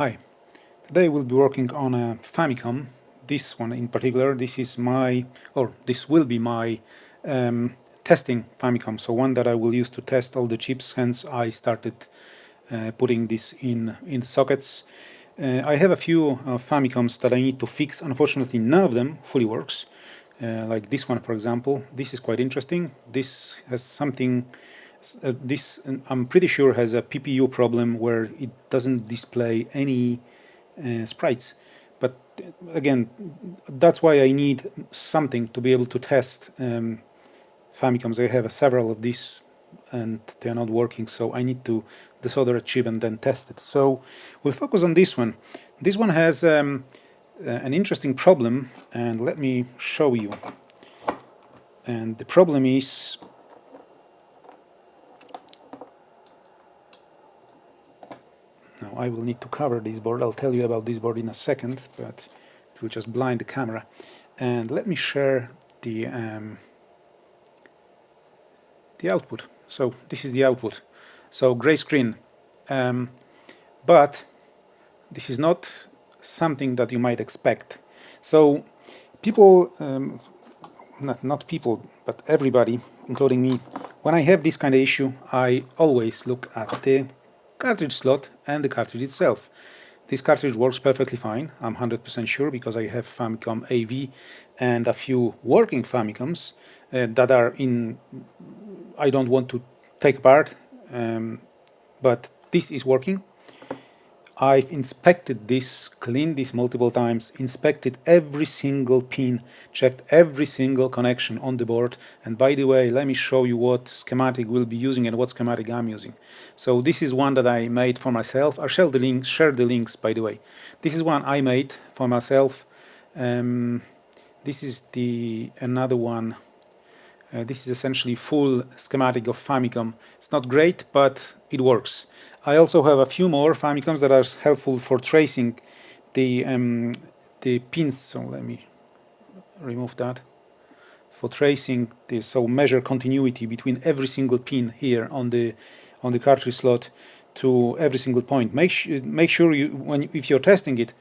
Hi, today we'll be working on a Famicom. This one in particular, this will be my testing Famicom, so one that I will use to test all the chips, hence I started putting this in sockets. I have a few Famicoms that I need to fix. Unfortunately, none of them fully works. Like this one, for example. This is quite interesting. This has something. I'm pretty sure has a PPU problem where it doesn't display any sprites. But again, that's why I need something to be able to test Famicoms. I have several of these and they're not working, so I need to desolder a chip and then test it. So we'll focus on this one. This one has an interesting problem, and let me show you. And the problem is now I will need to cover this board. I'll tell you about this board in a second, but it will just blind the camera. And let me share the output. So this is the output. So gray screen. But this is not something that you might expect. So people, not people, but everybody, including me, when I have this kind of issue, I always look at the cartridge slot and the cartridge itself. This cartridge works perfectly fine, I'm 100% sure, because I have Famicom AV and a few working Famicoms that are in, I don't want to take apart, but this is working. I've inspected this, cleaned this multiple times, inspected every single pin, checked every single connection on the board. And by the way, let me show you what schematic we'll be using and what schematic I'm using. So this is one that I made for myself. I'll share the links, by the way. This is one I made for myself. This is another one. This is essentially full schematic of Famicom. It's not great, but it works. I also have a few more Famicoms that are helpful for tracing the pins. So let me remove that. For tracing this, so measure continuity between every single pin here on the cartridge slot to every single point. Make sure you, if you're testing it,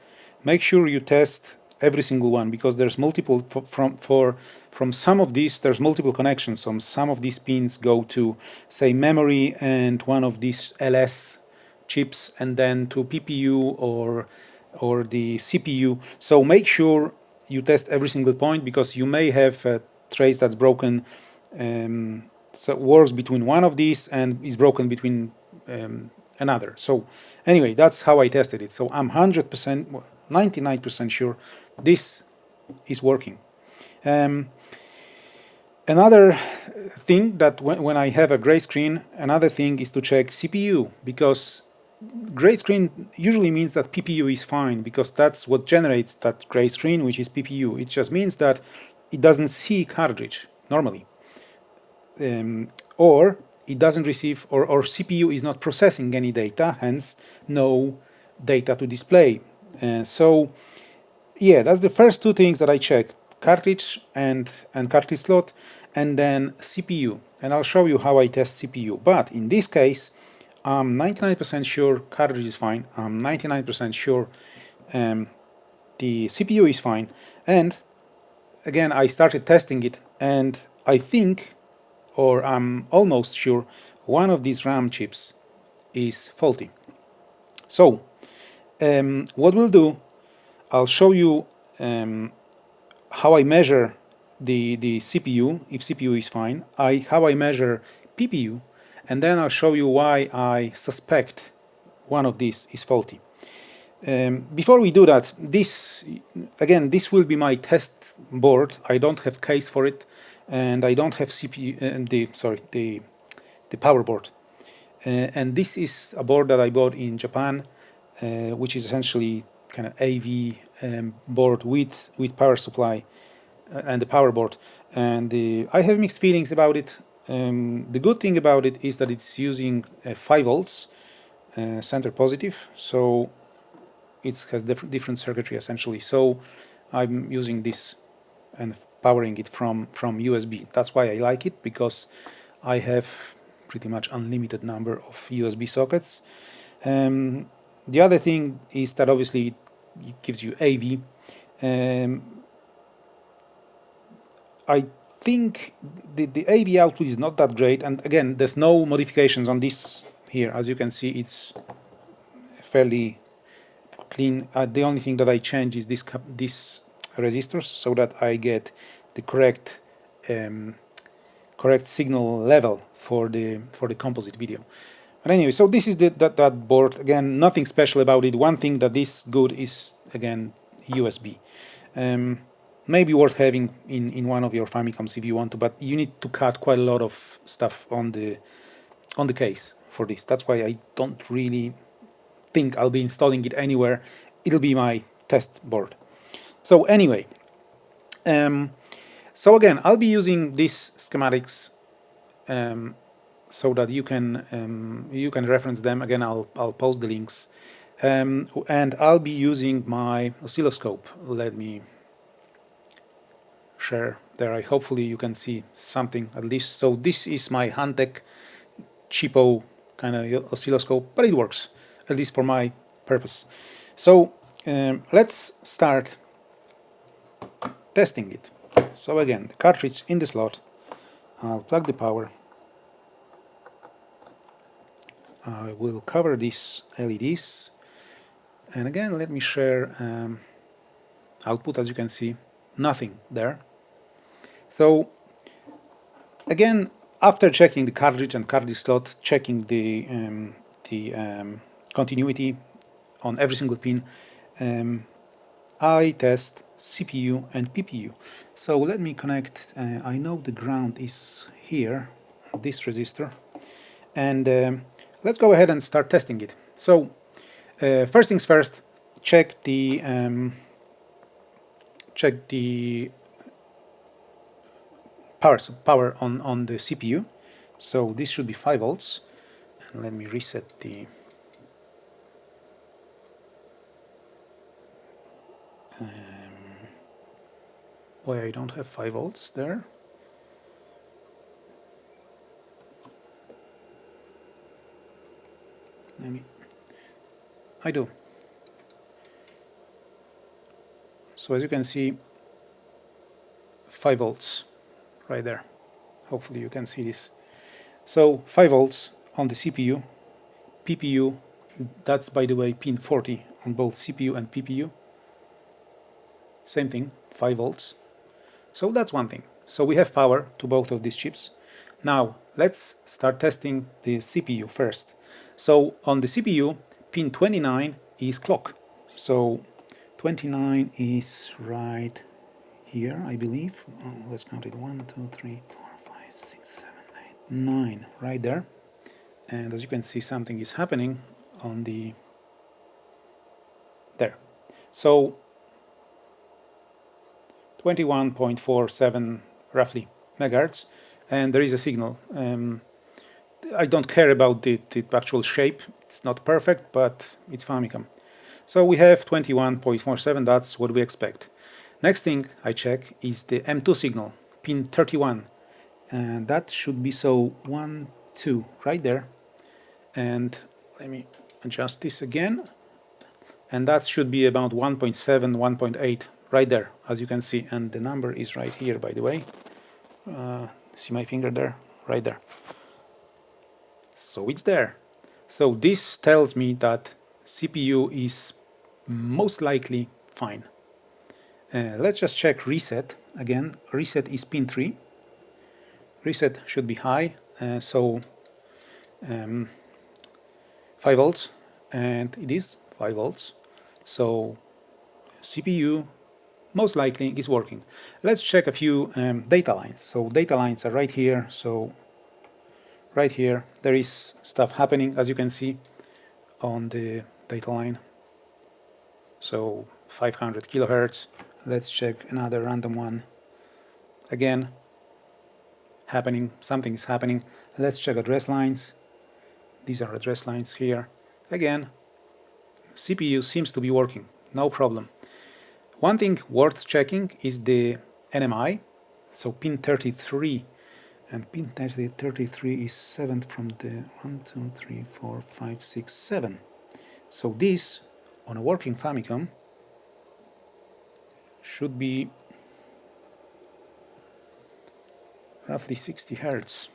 make sure you test every single one, because there's multiple from some of these there's multiple connections. Some of these pins go to, say, memory and one of these LS chips, and then to PPU or the CPU. So make sure you test every single point, because you may have a trace that's broken, so it works between one of these and is broken between another. So anyway, that's how I tested it. So I'm 100%, 99% sure this is working. Another thing that when I have a gray screen, another thing is to check CPU, because gray screen usually means that PPU is fine, because that's what generates that gray screen, which is PPU. It just means that it doesn't see cartridge normally, or it doesn't receive, or CPU is not processing any data, hence no data to display. So yeah, that's the first two things that I check: cartridge and cartridge slot, and then CPU. And I'll show you how I test CPU. But in this case, I'm 99% sure cartridge is fine. I'm 99% sure the CPU is fine. And again, I started testing it, and I think, or I'm almost sure, one of these RAM chips is faulty. So what we'll do, I'll show you how I measure the CPU, if CPU is fine, how I measure PPU, and then I'll show you why I suspect one of these is faulty. Before we do that, this will be my test board. I don't have case for it, and I don't have CPU, the power board. And this is a board that I bought in Japan, which is essentially kind of AV board with power supply and the power board. And I have mixed feelings about it. The good thing about it is that it's using 5 volts center positive, so it has different circuitry essentially. So I'm using this and powering it from USB. That's why I like it, because I have pretty much unlimited number of USB sockets. The other thing is that obviously it gives you AV. I think the AV output is not that great, and again, there's no modifications on this here. As you can see, it's fairly clean. The only thing that I change is this resistors, so that I get the correct signal level for the composite video. But anyway, so this is that board. Again, nothing special about it. One thing that is good is, again, USB. Maybe worth having in one of your Famicoms if you want to, but you need to cut quite a lot of stuff on the case for this. That's why I don't really think I'll be installing it anywhere. It'll be my test board. So anyway, so again, I'll be using these schematics so that you can reference them. Again, I'll post the links, and I'll be using my oscilloscope. Let me share there. Hopefully you can see something at least. So this is my Hantek cheapo kind of oscilloscope, but it works, at least for my purpose. So let's start testing it. So again, the cartridge in the slot. I'll plug the power. I will cover these LEDs, and again, let me share output. As you can see, nothing there. So again, after checking the cartridge and cartridge slot, checking the continuity on every single pin, I test CPU and PPU. So let me connect. I know the ground is here, this resistor, and let's go ahead and start testing it. So first things first, check the power on the CPU. So this should be 5 volts. And let me reset the why I don't have 5 volts there. I do. So as you can see, 5 volts right there. Hopefully you can see this. So 5 volts on the CPU. PPU, that's by the way pin 40 on both CPU and PPU. Same thing, 5 volts. So that's one thing. So we have power to both of these chips. Now let's start testing the CPU first. So on the CPU, pin 29 is clock. So 29 is right here, I believe. Let's count it. 1, 2, 3, 4, 5, 6, 7, 8, 9, right there. And as you can see, something is happening on the there. So 21.47 roughly megahertz, and there is a signal. I don't care about the actual shape. It's not perfect, but it's Famicom. So we have 21.47. That's what we expect. Next thing I check is the M2 signal, pin 31, and that should be so 1, 2 right there. And let me adjust this again, and that should be about 1.7, 1.8 right there, as you can see, and the number is right here, by the way. See my finger there? Right there. So it's there. So this tells me that CPU is most likely fine. Let's just check reset again. Reset is pin 3. Reset should be high, so 5 volts, and it is 5 volts. So CPU most likely is working. Let's check a few data lines. So data lines are right here. So right here there is stuff happening, as you can see on the data line. So 500 kilohertz. Let's check another random one. Again, happening, something is happening. Let's check address lines. These are address lines here. Again, CPU seems to be working, no problem. One thing worth checking is the NMI. So pin 33, and pin 33 is 7th from the 1, 2, 3, 4, 5, 6, 7. So this, on a working Famicom, should be roughly 60 Hertz.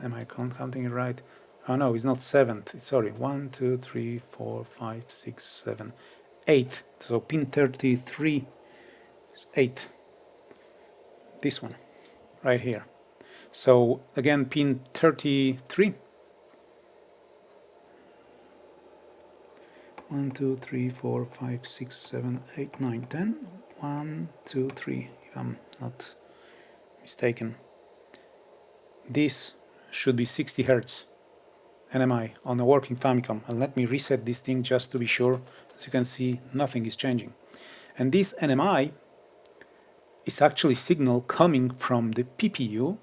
Am I counting it right? Oh no, it's not 7. Sorry, 1, 2, 3, 4, 5, 6, 7, 8. So pin 33 is 8. This one, right here. So again, pin 33. 1, 2, 3, 4, 5, 6, 7, 8, 9, 10. 1, 2, 3, if I'm not mistaken. This should be 60 Hertz NMI on a working Famicom. And let me reset this thing just to be sure. As you can see, nothing is changing. And this NMI is actually signal coming from the PPU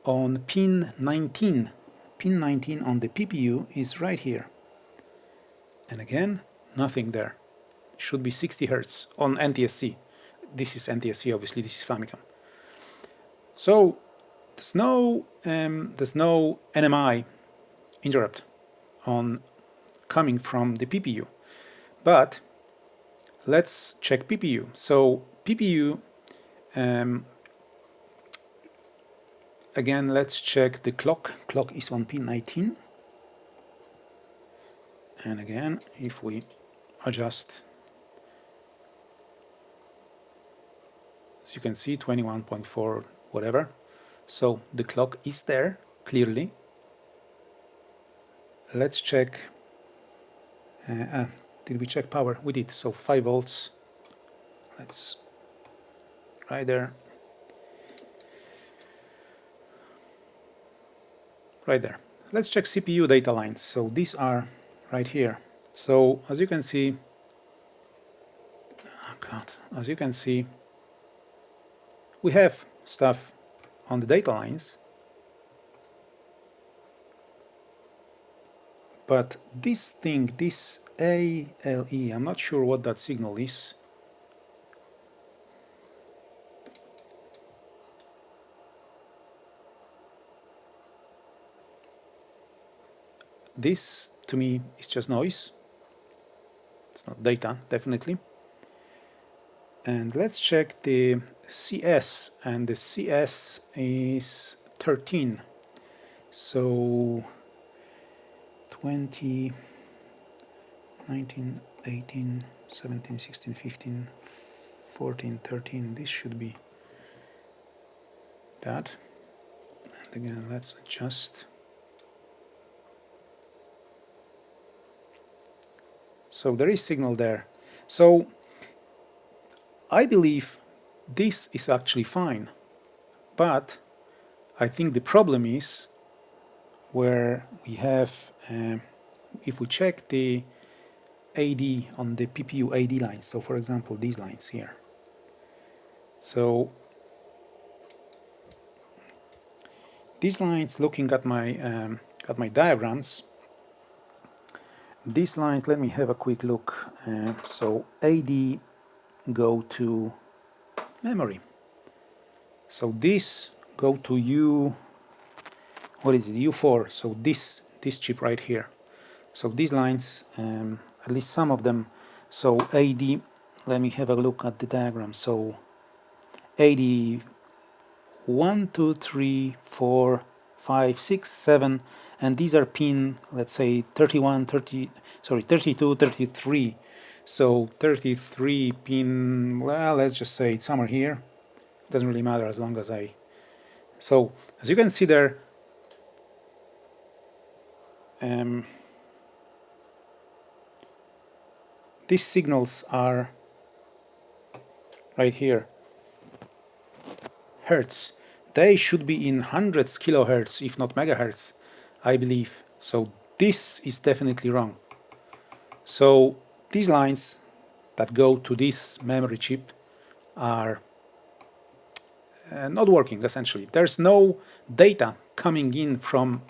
on pin 19. Pin 19 on the PPU is right here. And again, nothing there. Should be 60 Hertz on NTSC. This is NTSC, obviously, this is Famicom. So there's no NMI interrupt on coming from the PPU. But let's check PPU. So PPU, again, let's check the clock. Clock is on pin 19. And again, if we adjust, as you can see, 21.4 whatever. So the clock is there, clearly. Let's check, did we check power? We did, so 5 volts. Let's, right there. Right there. Let's check CPU data lines. So these are right here. So as you can see, oh God, as you can see, we have stuff on the data lines, but this thing, this ALE, I'm not sure what that signal is. This, to me, is just noise. It's not data, definitely. And let's check the CS, and the CS is 13. So 20, 19, 18, 17, 16, 15, 14, 13. This should be that. And again, let's adjust. So there is signal there. So I believe this is actually fine, but I think the problem is where we have, if we check the AD on the PPU AD lines, so for example these lines here. So these lines, looking at my diagrams, these lines, let me have a quick look. So AD go to memory. So this go to U, what is it, U4, so this chip right here. So these lines, at least some of them, so AD, let me have a look at the diagram. So AD 1, 2, 3, 4, 5, 6, 7, and these are pin, let's say 31, 30, sorry, 32, 33. So 33 pin, well, let's just say it's somewhere here. Doesn't really matter as long as I... So, as you can see there, these signals are right here, hertz. They should be in hundreds kilohertz, if not megahertz, I believe. So this is definitely wrong. So these lines that go to this memory chip are not working, essentially. There's no data coming in from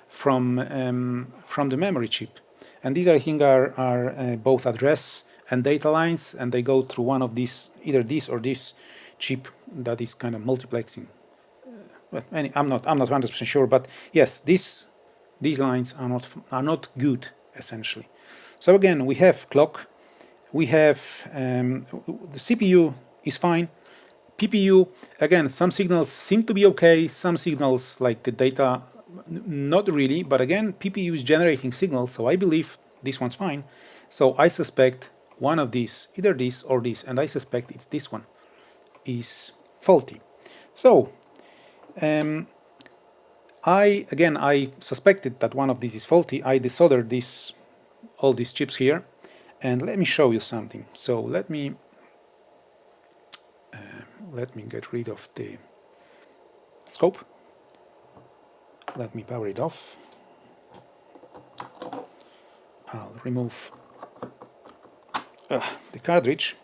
the memory chip. And these, I think, are both address and data lines, and they go through one of these, either this or this chip that is kind of multiplexing. I'm not 100% sure, but yes, these lines are not good, essentially. So again, we have clock, we have the CPU is fine. PPU, again, some signals seem to be okay, some signals like the data, not really, but again, PPU is generating signals, so I believe this one's fine. So I suspect one of these, either this or this, and I suspect it's this one, is faulty. So I suspected that one of these is faulty. I desoldered all these chips here, and let me show you something. So let me get rid of the scope. Let me power it off. I'll remove the cartridge,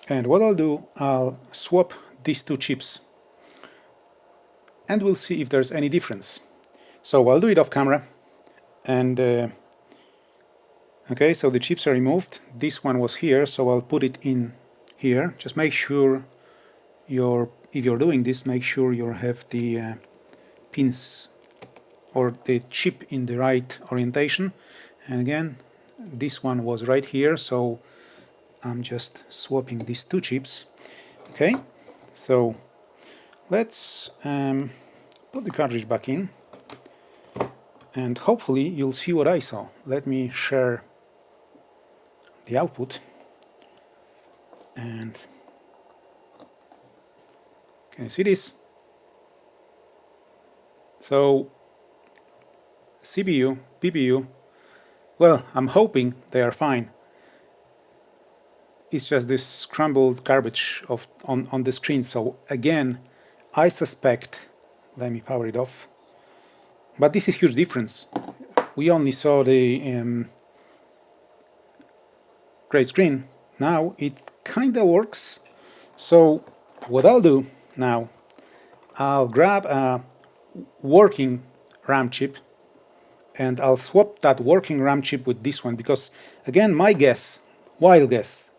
and what I'll do, I'll swap these two chips and we'll see if there's any difference. So I'll do it off camera, and okay, so the chips are removed. This one was here, so I'll put it in here. Just make sure if you're doing this, make sure you have the pins or the chip in the right orientation. And again, this one was right here, so I'm just swapping these two chips. Okay, so let's put the cartridge back in, and hopefully you'll see what I saw. Let me share the output, and can you see this? So CPU, PPU, well, I'm hoping they are fine. It's just this scrambled garbage on the screen. So again, I suspect, let me power it off, but this is a huge difference. We only saw the gray screen. Now it kinda works. So what I'll do now, I'll grab a working RAM chip and I'll swap that working RAM chip with this one, because again, my guess, wild guess,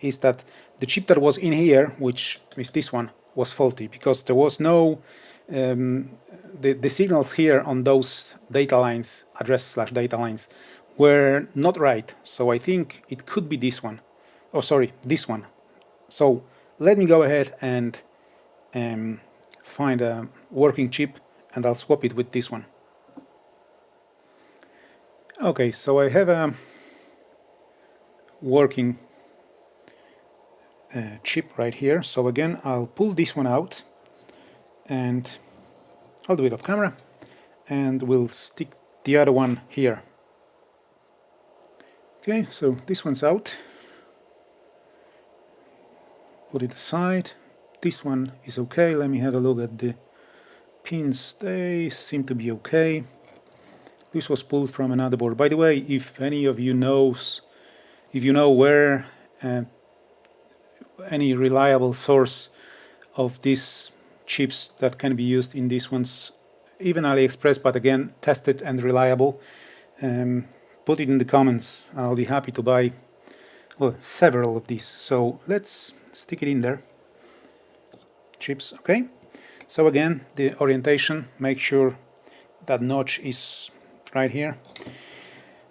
is that the chip that was in here, which is this one, was faulty, because there was no the signals here on those data lines, address/data lines, were not right. So I think it could be this one. Oh, sorry, this one. So let me go ahead and find a working chip, and I'll swap it with this one. Okay, so I have a working chip right here. So again, I'll pull this one out, and I'll do it off camera, and we'll stick the other one here. Okay, so this one's out. Put it aside. This one is okay. Let me have a look at the pins. They seem to be okay. This was pulled from another board. By the way, if any of you knows, if you know where any reliable source of these chips that can be used in these ones, even AliExpress, but again, tested and reliable, put it in the comments. I'll be happy to buy, well, several of these. So let's stick it in there. Chips, okay. So again, the orientation, make sure that notch is right here.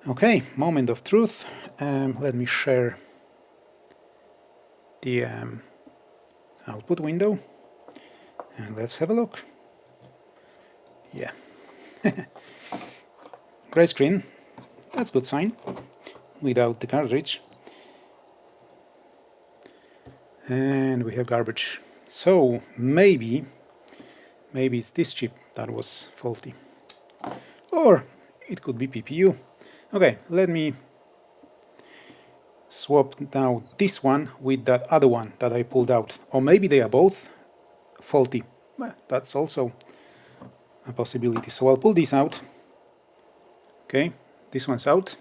Okay, moment of truth. Let me share the output window, and let's have a look. Yeah. Gray screen, that's good sign, without the cartridge. And we have garbage. So maybe it's this chip that was faulty. Or it could be PPU. Okay, let me swap now this one with that other one that I pulled out. Or maybe they are both faulty. Well, that's also a possibility. So I'll pull this out. Okay, this one's out.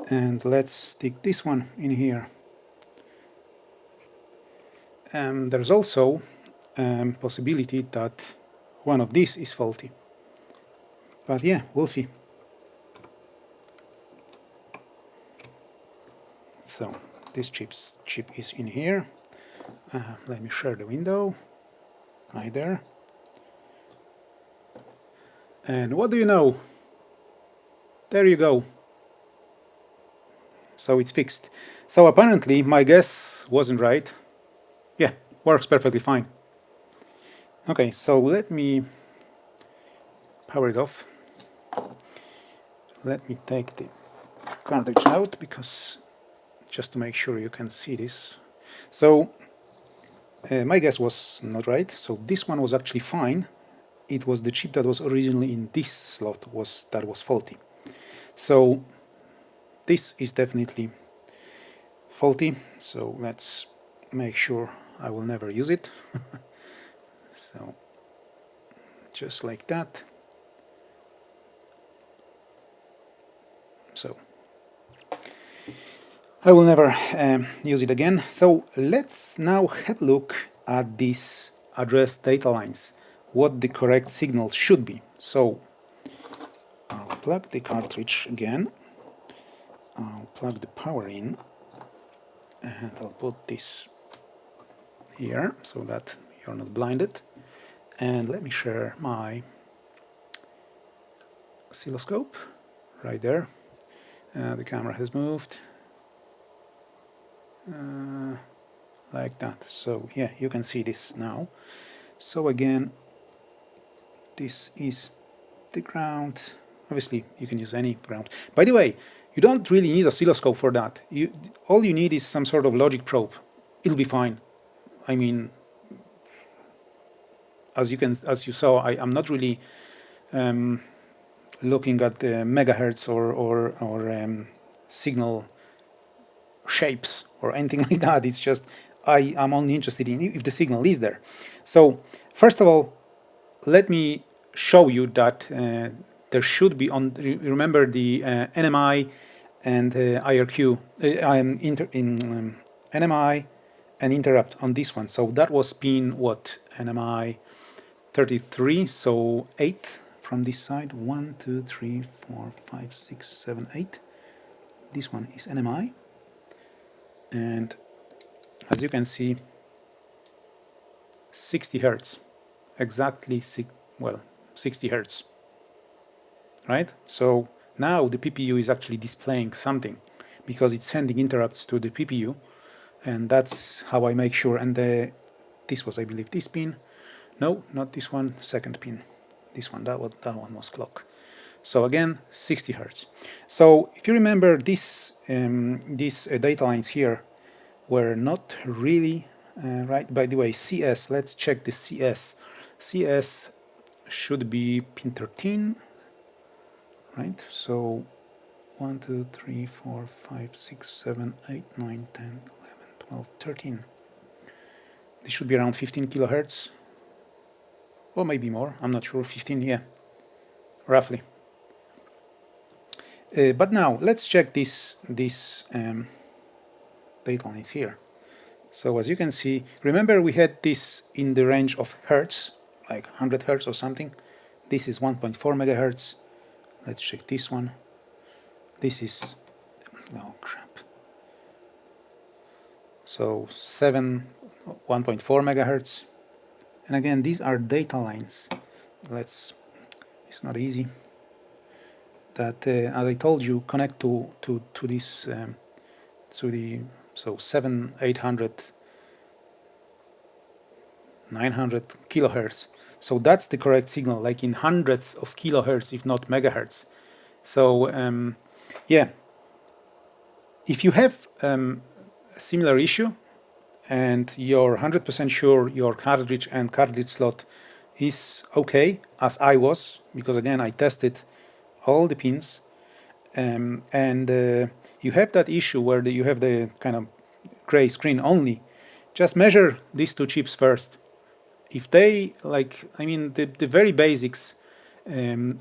And let's stick this one in here. There's also a possibility that one of these is faulty. But yeah, we'll see. So this chip is in here. Let me share the window. Right there. And what do you know? There you go. so it's fixed. So apparently my guess wasn't right. Yeah, works perfectly fine. Okay, so let me power it off. Let me take the cartridge out, because just to make sure you can see this. So my guess was not right. So this one was actually fine. It was the chip that was originally in this slot that was faulty. So this is definitely faulty. So let's make sure I will never use it. So just like that. So I will never use it again. So let's now have a look at these address data lines, what the correct signal should be. So I'll plug the cartridge again, I'll plug the power in, and I'll put this here so that you're not blinded. And let me share my oscilloscope right there. The camera has moved like that. So yeah, you can see this now. So again, this is the ground. Obviously, you can use any ground. By the way, you don't really need oscilloscope for that. All you need is some sort of logic probe. It'll be fine. I mean, as you saw, I'm not really looking at the megahertz or signal shapes or anything like that. It's just I'm only interested in if the signal is there. So first of all, let me show you that there should be on. Remember the NMI and IRQ NMI and interrupt on this one. So that was pin what, NMI 33. So 8 from this side. 1, 2, 3, 4, 5, 6, 7, 8. This one is NMI, and as you can see, 60 hertz, exactly 60 hertz, right? So now the PPU is actually displaying something because it's sending interrupts to the PPU, and that's how I make sure. And this was, I believe, this pin. No, not this one, second pin. This one, that one was clock. So again, 60 hertz. So if you remember, these data lines here were not really right. By the way, CS, let's check the CS. CS should be pin 13, right? So 1, 2, 3, 4, 5, 6, 7, 8, 9, 10, 11, 12, 13. This should be around 15 kilohertz, or maybe more, I'm not sure, 15, yeah, roughly. But now let's check this data lines here. So as you can see, remember we had this in the range of hertz, like 100 hertz or something. This is 1.4 megahertz. Let's check this one. This is, oh crap. So 1.4 megahertz. And again, these are data lines. It's not easy. That, as I told you, connect to this, to the, so 700, 800, 900 kilohertz. So that's the correct signal, like in hundreds of kilohertz, if not megahertz. So yeah, if you have a similar issue and you're 100% sure your cartridge and cartridge slot is okay, as I was, because again I tested all the pins, and you have that issue where you have the kind of gray screen only, just measure these two chips first. If they, like, I mean, the very basics,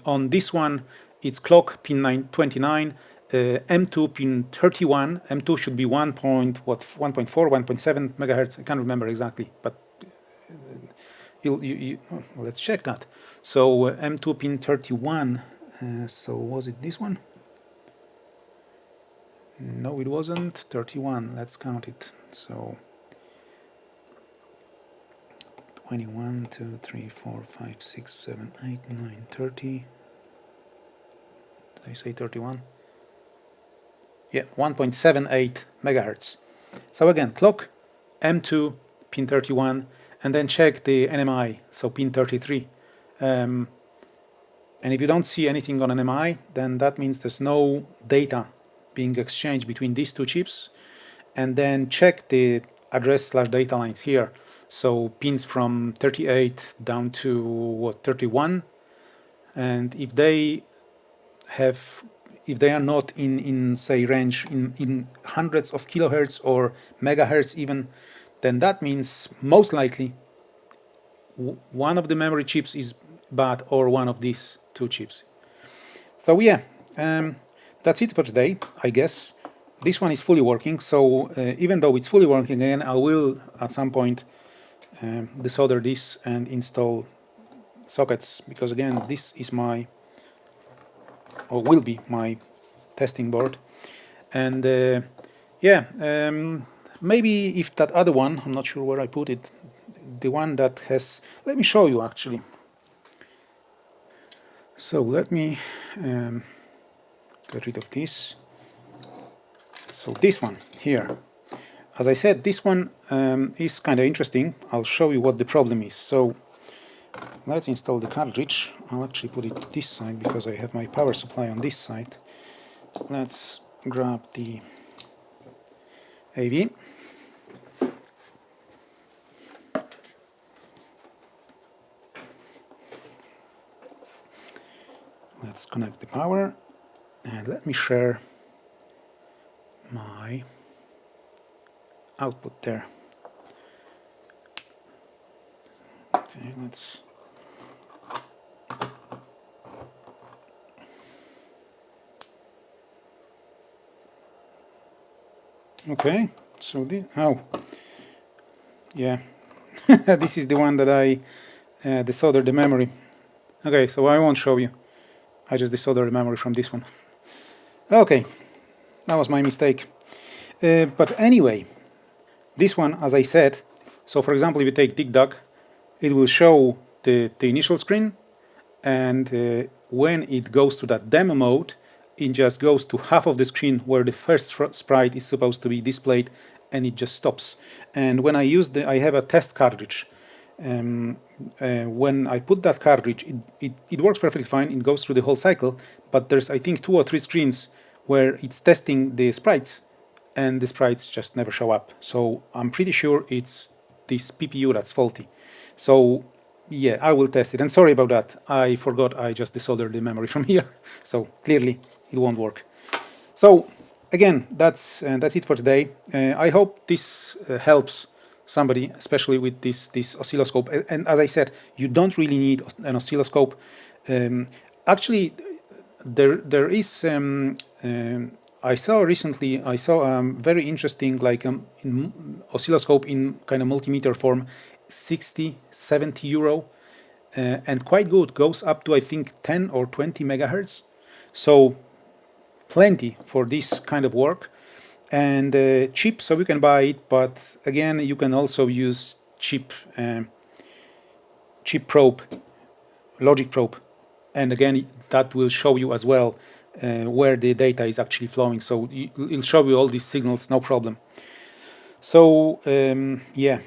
on this one, it's clock pin 29, M2 pin 31, M2 should be 1.4, 1.7 megahertz, I can't remember exactly, but well, let's check that. So M2 pin 31, so was it this one? No, it wasn't. 31, let's count it. So 21, 2, 3, 4, 5, 6, 7, 8, 9, 30. Did I say 31? Yeah, 1.78 megahertz. So again, clock M2 pin 31, and then check the NMI, so pin 33. And if you don't see anything on NMI, then that means there's no data being exchanged between these two chips. And then check the address/data lines here. So pins from 38 down to what, 31, and if they are not in say range in hundreds of kilohertz or megahertz even, then that means most likely one of the memory chips is bad or one of these two chips. So yeah, that's it for today, I guess. This one is fully working, so even though it's fully working again, I will at some point desolder this and install sockets, because again, this is my, or will be my testing board. And yeah, maybe if that other one, I'm not sure where I put it, the one that has, let me show you actually. So let me get rid of this. So this one here, as I said, this one is kind of interesting. I'll show you what the problem is. So let's install the cartridge. I'll actually put it this side because I have my power supply on this side. Let's grab the AV. Let's connect the power, and let me share my output there. Okay, let's okay, so this, oh yeah, this is the one that I desoldered the memory. Okay, so I won't show you, I just desoldered the memory from this one. Okay, that was my mistake. But anyway, this one, as I said, so for example, if you take DigDug, it will show the initial screen, and when it goes to that demo mode, it just goes to half of the screen where the first sprite is supposed to be displayed, and it just stops. And when I use I have a test cartridge. When I put that cartridge, it works perfectly fine, it goes through the whole cycle, but there's, I think, 2 or 3 screens where it's testing the sprites, and the sprites just never show up. So I'm pretty sure it's this PPU that's faulty. So yeah, I will test it. And sorry about that, I forgot I just desoldered the memory from here. So clearly it won't work. So again, that's it for today. I hope this helps somebody, especially with this oscilloscope. And as I said, you don't really need an oscilloscope. Actually, there is. I saw recently. I saw very interesting, like in oscilloscope in kind of multimeter form, 60-70 euro, and quite good. Goes up to I think 10 or 20 megahertz. So plenty for this kind of work, and cheap, so you can buy it. But again, you can also use cheap probe, logic probe, and again that will show you as well where the data is actually flowing. So it'll show you all these signals, no problem. So yeah,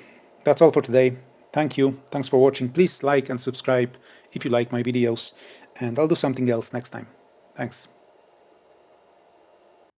that's all for today. Thank you. Thanks for watching. Please like and subscribe if you like my videos, and I'll do something else next time. Thanks.